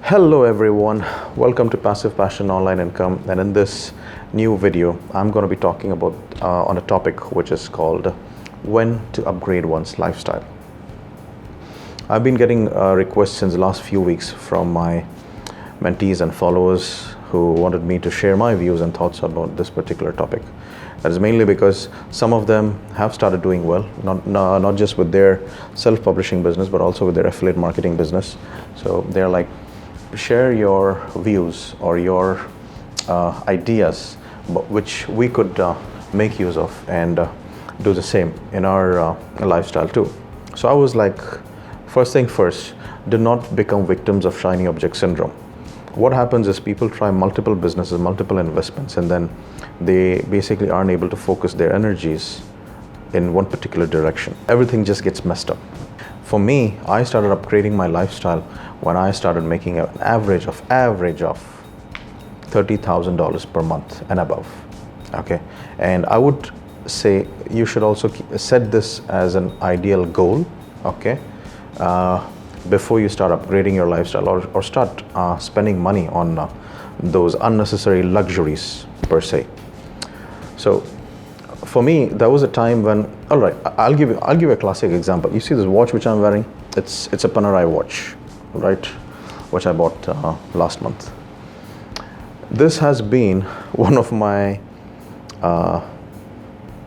Hello everyone, welcome to Passive Passion Online Income, and in this new video I'm going to be talking about on a topic which is called when to upgrade one's lifestyle. I've been getting requests since the last few weeks from my mentees and followers who wanted me to share my views and thoughts about this particular topic. That is mainly because some of them have started doing well, not just with their self-publishing business but also with their affiliate marketing business. So they're like, share your views or your ideas which we could make use of and do the same in our lifestyle too. So I was like, first thing first, do not become victims of shiny object syndrome. What happens is people try multiple businesses, multiple investments, and then they basically aren't able to focus their energies in one particular direction. Everything just gets messed up. For me, I started upgrading my lifestyle when I started making an average of $30,000 per month and above. Okay, and I would say you should also set this as an ideal goal. Okay, before you start upgrading your lifestyle or start spending money on those unnecessary luxuries per se. So for me, there was a time when, all right, I'll give you a classic example. You see this watch which I'm wearing? It's a Panerai watch, right? Which I bought last month. This has been one of my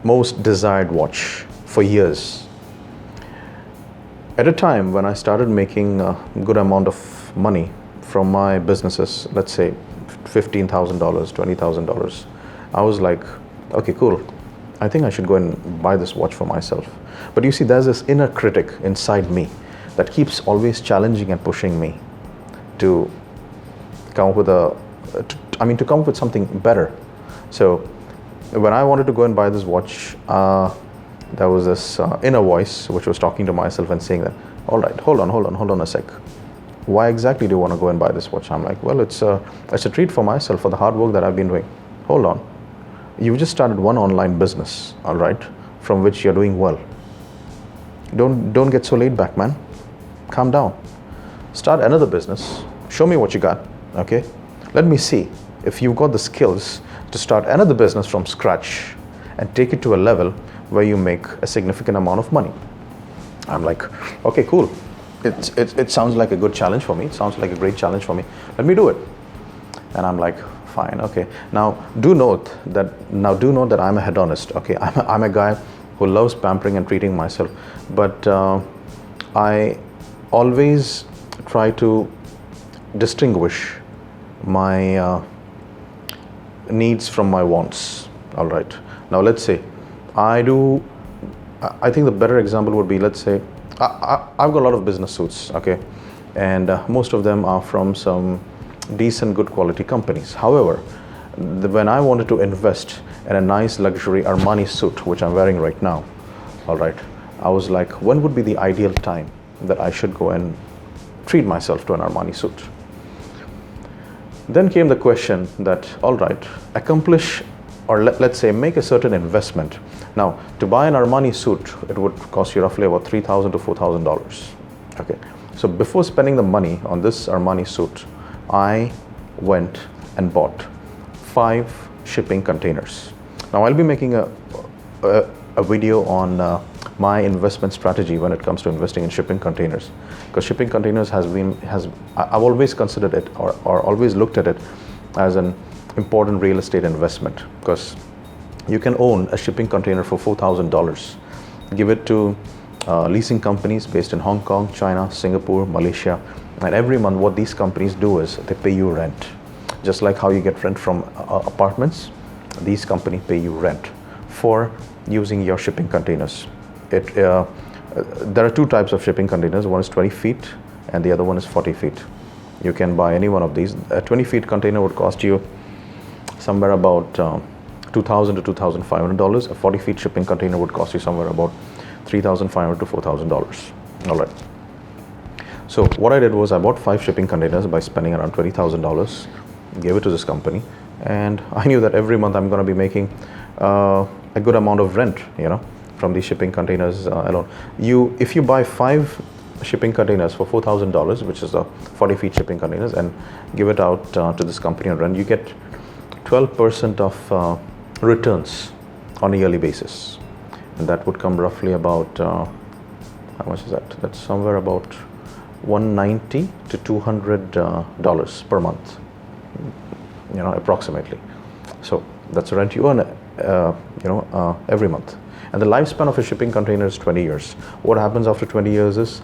most desired watch for years. At a time when I started making a good amount of money from my businesses, let's say $15,000, $20,000, I was like, okay, cool. I think I should go and buy this watch for myself. But you see, there's this inner critic inside me that keeps always challenging and pushing me to come up with to come up with something better. So when I wanted to go and buy this watch, there was this inner voice which was talking to myself and saying that, all right, hold on a sec. Why exactly do you want to go and buy this watch? I'm like, well, it's a treat for myself for the hard work that I've been doing. Hold on. You just started one online business, all right, from which you're doing well. Don't get so laid back, man. Calm down. Start another business. Show me what you got, okay? Let me see if you've got the skills to start another business from scratch and take it to a level where you make a significant amount of money. I'm like, okay, cool. It sounds like a good challenge for me. It sounds like a great challenge for me. Let me do it. And I'm like, fine, okay. Now do note that I'm a hedonist. Okay, I'm a guy who loves pampering and treating myself, but I always try to distinguish my needs from my wants. All right. Now let's say I think the better example would be, let's say I've got a lot of business suits. Okay, and most of them are from some decent, good quality companies. However, when I wanted to invest in a nice luxury Armani suit, which I'm wearing right now, all right, I was like, when would be the ideal time that I should go and treat myself to an Armani suit? Then came the question that, all right, accomplish, or let's say make a certain investment. Now, to buy an Armani suit, it would cost you roughly about $3,000 to $4,000. Okay, so before spending the money on this Armani suit, I went and bought 5 shipping containers. Now I'll be making a video on my investment strategy when it comes to investing in shipping containers, because shipping containers I've always considered it or always looked at it as an important real estate investment, because you can own a shipping container for $4,000, give it to leasing companies based in Hong Kong, China, Singapore, Malaysia. And every month what these companies do is they pay you rent. Just like how you get rent from apartments, these companies pay you rent for using your shipping containers. There are 2 types of shipping containers. One is 20 feet and the other one is 40 feet. You can buy any one of these. A 20 feet container would cost you somewhere about $2,000 to $2,500. A 40 feet shipping container would cost you somewhere about $3,500 to $4,000. All right. So what I did was I bought 5 shipping containers by spending around $20,000, gave it to this company, and I knew that every month I'm going to be making a good amount of rent, from these shipping containers alone. If you buy 5 shipping containers for $4,000, which is the 40 feet shipping containers, and give it out to this company on rent, you get 12% of returns on a yearly basis. And that would come roughly about, how much is that? That's somewhere about $190 to $200 per month, approximately. So that's the rent you earn, every month. And the lifespan of a shipping container is 20 years. What happens after 20 years is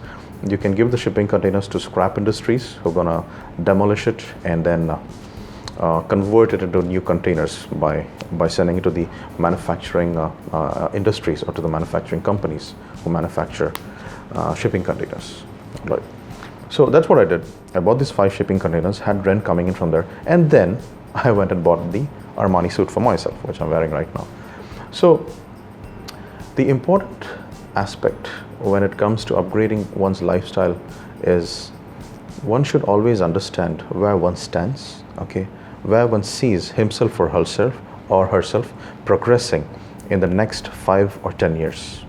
you can give the shipping containers to scrap industries who are gonna demolish it and then convert it into new containers by sending it to the manufacturing industries or to the manufacturing companies who manufacture shipping containers. Right. So that's what I did. I bought these 5 shipping containers, had rent coming in from there, and then I went and bought the Armani suit for myself, which I'm wearing right now. So the important aspect when it comes to upgrading one's lifestyle is one should always understand where one stands, okay, where one sees himself or herself progressing in the next 5 or 10 years.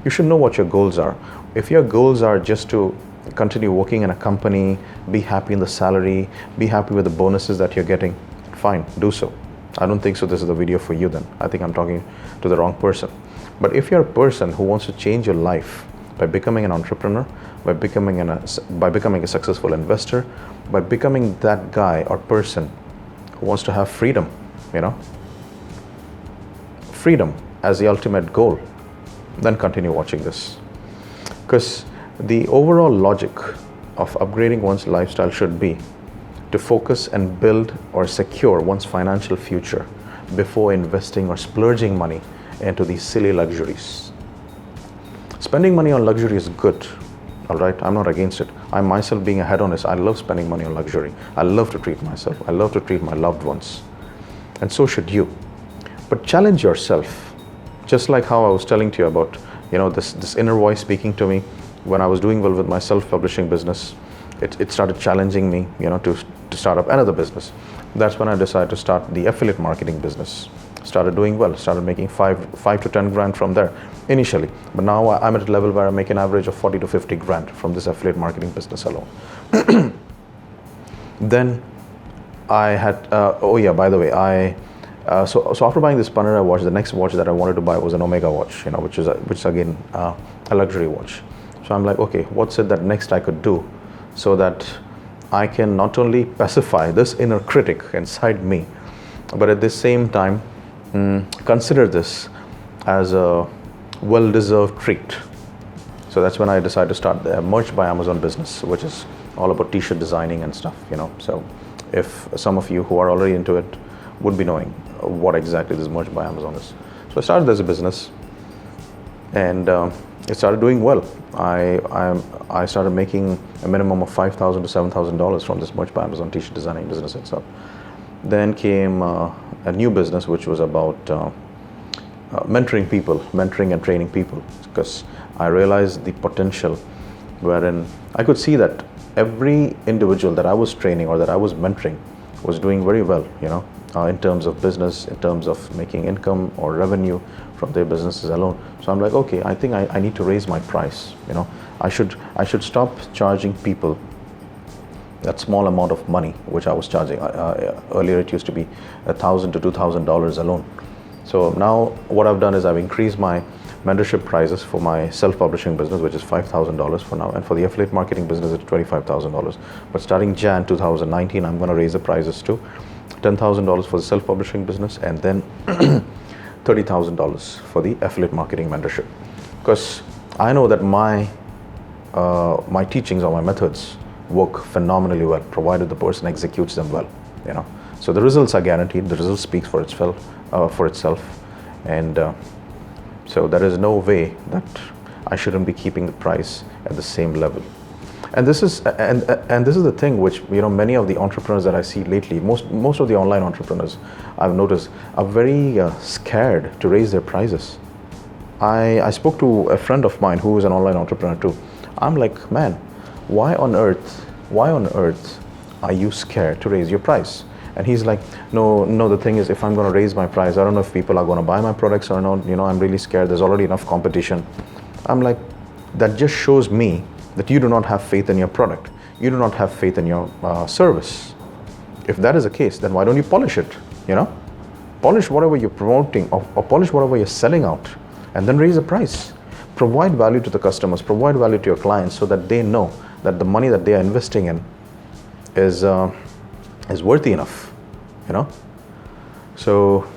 You should know what your goals are. If your goals are just to continue working in a company, be happy in the salary, be happy with the bonuses that you're getting, fine, do so. I don't think so this is the video for you then. I think I'm talking to the wrong person. But if you're a person who wants to change your life by becoming an entrepreneur, by becoming a successful investor, by becoming that guy or person who wants to have freedom, freedom as the ultimate goal, then continue watching this. Because the overall logic of upgrading one's lifestyle should be to focus and build or secure one's financial future before investing or splurging money into these silly luxuries. Spending money on luxury is good, all right? I'm not against it. I myself, being a hedonist, I love spending money on luxury. I love to treat myself. I love to treat my loved ones. And so should you. But challenge yourself, just like how I was telling to you about, this inner voice speaking to me when I was doing well with my self-publishing business. It started challenging me, to start up another business. That's when I decided to start the affiliate marketing business. Started doing well, started making 5 to 10 grand from there initially. But now I'm at a level where I make an average of 40 to 50 grand from this affiliate marketing business alone. Then I had, by the way, so after buying this Panera watch, the next watch that I wanted to buy was an Omega watch, which is again a luxury watch. So I'm like, okay, what's it that next I could do so that I can not only pacify this inner critic inside me, but at the same time consider this as a well-deserved treat. So that's when I decided to start the Merch by Amazon business, which is all about t-shirt designing and stuff, So if some of you who are already into it would be knowing what exactly this Merch by Amazon is. So I started as a business, and it started doing well. I started making a minimum of $5,000 to $7,000 from this Merch by Amazon t-shirt designing business itself. Then came a new business, which was about mentoring and training people, because I realized the potential wherein I could see that every individual that I was training or that I was mentoring was doing very well, in terms of business, in terms of making income or revenue from their businesses alone. So I'm like, okay, I think I need to raise my price. I should stop charging people that small amount of money which I was charging. Earlier it used to be $1,000 to $2,000 alone. So now what I've done is I've increased my mentorship prices for my self-publishing business, which is $5,000 for now, and for the affiliate marketing business it's $25,000. But starting Jan 2019, I'm going to raise the prices to $10,000 for the self-publishing business, and then $30,000 for the affiliate marketing mentorship. Because I know that my teachings or my methods work phenomenally well, provided the person executes them well. So the results are guaranteed. The result speaks for itself, and so there is no way that I shouldn't be keeping the price at the same level. And this is the thing which many of the entrepreneurs that I see lately, most of the online entrepreneurs I've noticed are very scared to raise their prices. I spoke to a friend of mine who is an online entrepreneur too. I'm like, man, why on earth are you scared to raise your price? And he's like, no, the thing is, if I'm going to raise my price, I don't know if people are going to buy my products or not. I'm really scared. There's already enough competition. I'm like, that just shows me that you do not have faith in your product, you do not have faith in your service. If that is the case, then why don't you polish it? Polish whatever you're promoting, or polish whatever you're selling out, and then raise the price. Provide value to the customers, provide value to your clients, so that they know that the money that they are investing in is worthy enough. So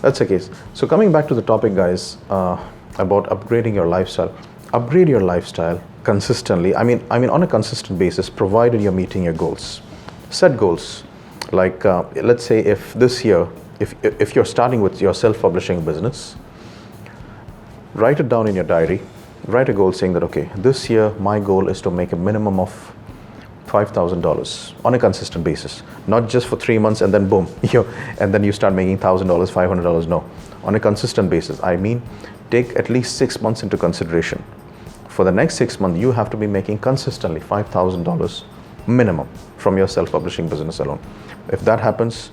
that's the case. So coming back to the topic, guys, about upgrading your lifestyle. Upgrade your lifestyle consistently. I mean on a consistent basis, provided you're meeting your goals. Set goals. Like let's say if this year, if you're starting with your self-publishing business, write it down in your diary. Write a goal saying that, okay, this year my goal is to make a minimum of $5,000 on a consistent basis. Not just for 3 months and then boom, and then you start making $1,000, $500. No, on a consistent basis. I mean, take at least 6 months into consideration. For the next 6 months, you have to be making consistently $5,000 minimum from your self-publishing business alone. If that happens,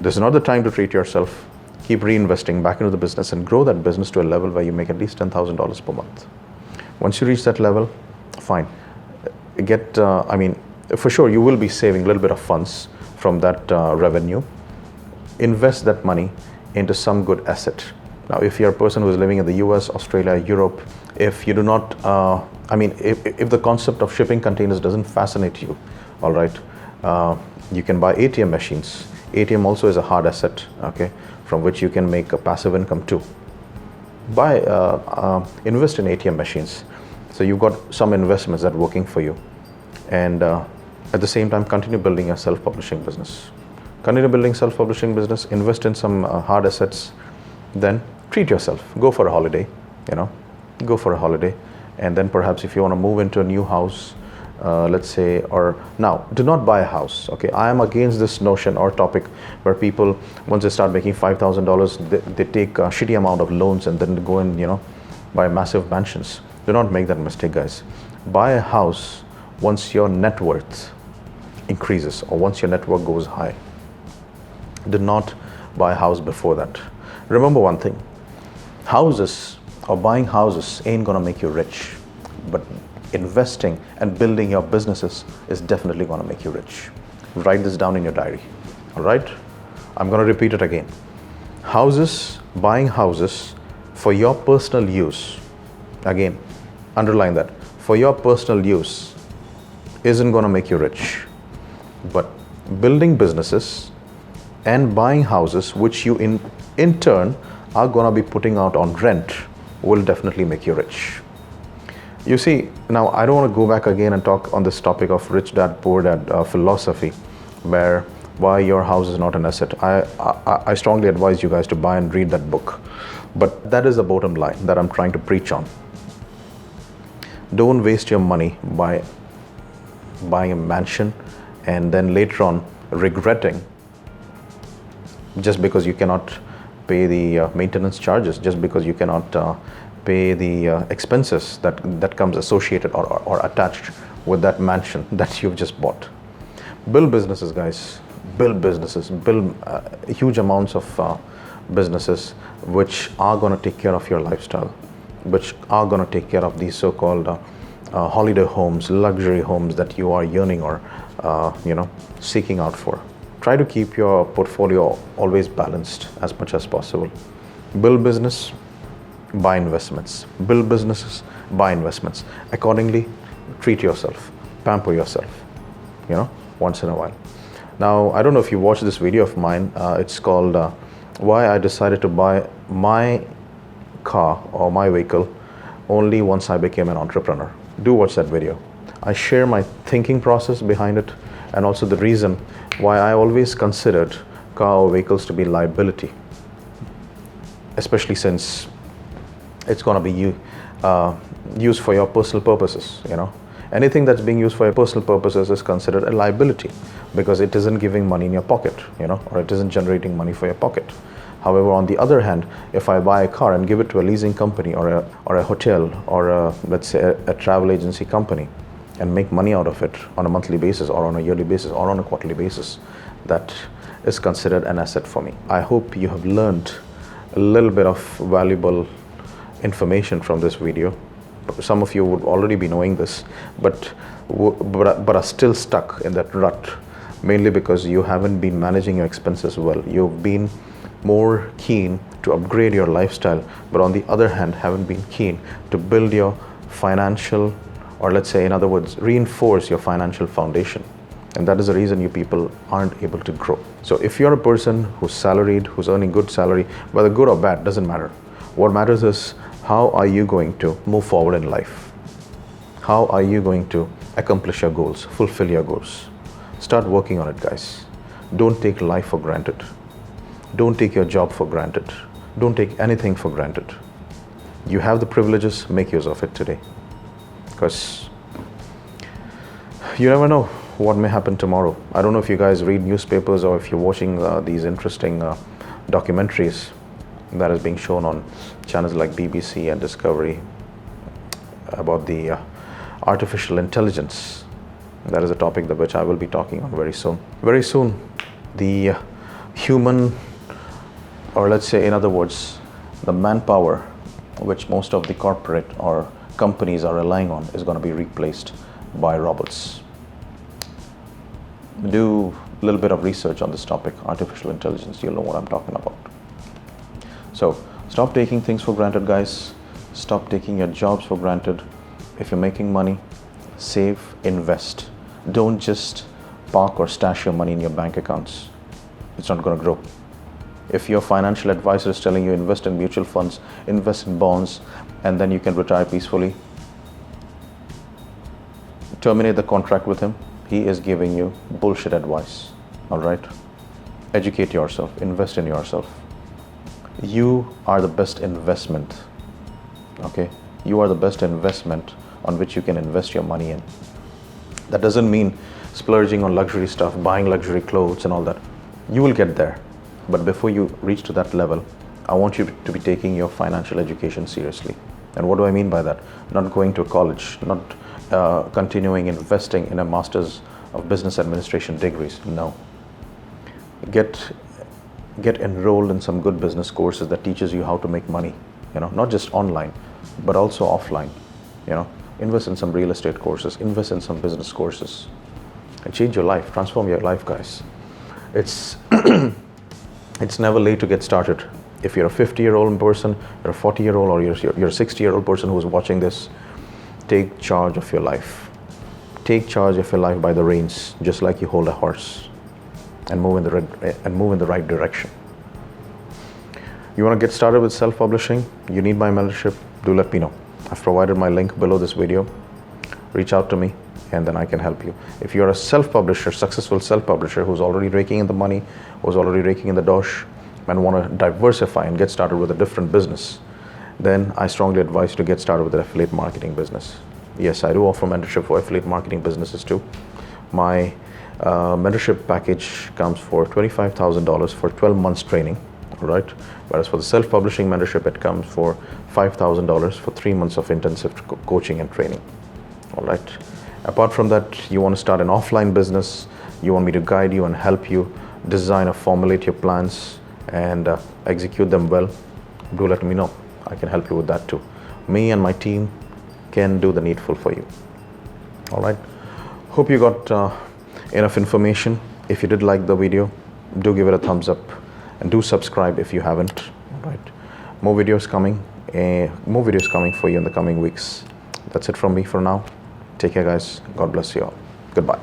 this is not the time to treat yourself. Keep reinvesting back into the business and grow that business to a level where you make at least $10,000 per month. Once you reach that level, fine. For sure, you will be saving a little bit of funds from that revenue. Invest that money into some good asset. Now, if you're a person who is living in the US, Australia, Europe, if you do not, if the concept of shipping containers doesn't fascinate you, all right, you can buy ATM machines. ATM also is a hard asset, okay, from which you can make a passive income too. Invest in ATM machines. So you've got some investments that are working for you. And at the same time, continue building your self-publishing business. Continue building self-publishing business, invest in some hard assets, then treat yourself. Go for a holiday, go for a holiday. And then perhaps if you want to move into a new house, let's say, now, do not buy a house, okay? I am against this notion or topic where people, once they start making $5,000, they take a shitty amount of loans and then go and, buy massive mansions. Do not make that mistake, guys. Buy a house once your net worth increases or once your net worth goes high. Do not buy a house before that. Remember one thing, houses or buying houses ain't gonna make you rich, but investing and building your businesses is definitely gonna make you rich. Write this down in your diary, all right? I'm gonna repeat it again. Buying houses for your personal use, again, underline that, for your personal use isn't gonna make you rich, but building businesses and buying houses, which you in turn are gonna be putting out on rent, will definitely make you rich. You see, now I don't want to go back again and talk on this topic of rich dad, poor dad philosophy, why your house is not an asset. I strongly advise you guys to buy and read that book. But that is the bottom line that I'm trying to preach on. Don't waste your money by buying a mansion and then later on regretting just because you cannot pay the maintenance charges, just because you cannot pay the expenses that comes associated or attached with that mansion that you've just bought. Build businesses, guys. Build businesses. Build huge amounts of businesses which are going to take care of your lifestyle, which are going to take care of these so-called holiday homes, luxury homes that you are yearning or seeking out for. Try to keep your portfolio always balanced as much as possible. Build business, buy investments. Build businesses, buy investments. Accordingly, treat yourself, pamper yourself, once in a while. Now, I don't know if you watched this video of mine. It's called Why I Decided to Buy My Car or My Vehicle Only Once I Became an Entrepreneur. Do watch that video. I share my thinking process behind it and also the reason why I always considered car or vehicles to be liability, especially since it's going to be used for your personal purposes. Anything that's being used for your personal purposes is considered a liability because it isn't giving money in your pocket, or it isn't generating money for your pocket. However, on the other hand, if I buy a car and give it to a leasing company or a hotel or let's say a travel agency company and make money out of it on a monthly basis or on a yearly basis or on a quarterly basis, that is considered an asset for me. I hope you have learned a little bit of valuable information from this video. Some of you would already be knowing this, but are still stuck in that rut, mainly because you haven't been managing your expenses well. You've been more keen to upgrade your lifestyle, but on the other hand, haven't been keen to build your financial, or let's say, in other words, reinforce your financial foundation. And that is the reason you people aren't able to grow. So if you're a person who's salaried, who's earning good salary, whether good or bad, doesn't matter. What matters is, how are you going to move forward in life? How are you going to accomplish your goals, fulfill your goals? Start working on it, guys. Don't take life for granted. Don't take your job for granted. Don't take anything for granted. You have the privileges, make use of it today. Because you never know what may happen tomorrow. I don't know if you guys read newspapers or if you're watching these interesting documentaries that is being shown on channels like BBC and Discovery about the artificial intelligence. That is a topic that which I will be talking on very soon. Very soon, the human, or let's say, in other words, the manpower which most of the corporate or companies are relying on is going to be replaced by robots. Do a little bit of research on this topic, artificial intelligence. You'll know what I'm talking about. So stop taking things for granted, guys. Stop taking your jobs for granted. If you're making money, save, invest. Don't just park or stash your money in your bank accounts. It's not going to grow. If your financial advisor is telling you invest in mutual funds, invest in bonds, and then you can retire peacefully, terminate the contract with him. He is giving you bullshit advice. All right? Educate yourself. Invest in yourself. You are the best investment. Okay? You are the best investment on which you can invest your money in. That doesn't mean splurging on luxury stuff, buying luxury clothes and all that. You will get there. But before you reach to that level, I want you to be taking your financial education seriously. And what do I mean by that? Not going to college, not continuing investing in a master's of business administration degrees. No. Get enrolled in some good business courses that teaches you how to make money. Not just online, but also offline. Invest in some real estate courses, invest in some business courses, and change your life, transform your life, guys. It's it's never late to get started. If you're a 50-year-old person, you're a 40-year-old, or you're a 60-year-old person who's watching this, take charge of your life. Take charge of your life by the reins, just like you hold a horse, and move in the right direction. You want to get started with self-publishing? You need my mentorship? Do let me know. I've provided my link below this video. Reach out to me, and then I can help you. If you're a self-publisher, successful self-publisher who's already raking in the money, who's already raking in the dosh, and want to diversify and get started with a different business, then I strongly advise you to get started with an affiliate marketing business. Yes, I do offer mentorship for affiliate marketing businesses too. My mentorship package comes for $25,000 for 12 months training, all right? Whereas for the self-publishing mentorship, it comes for $5,000 for 3 months of intensive coaching and training, all right? Apart from that, you want to start an offline business, you want me to guide you and help you design or formulate your plans and execute them well, do let me know. I can help you with that too. Me and my team can do the needful for you. All right. Hope you got enough information. If you did like the video, do give it a thumbs up and do subscribe if you haven't. All right. More videos coming for you in the coming weeks. That's it from me for now. Take care, guys. God bless you all. Goodbye.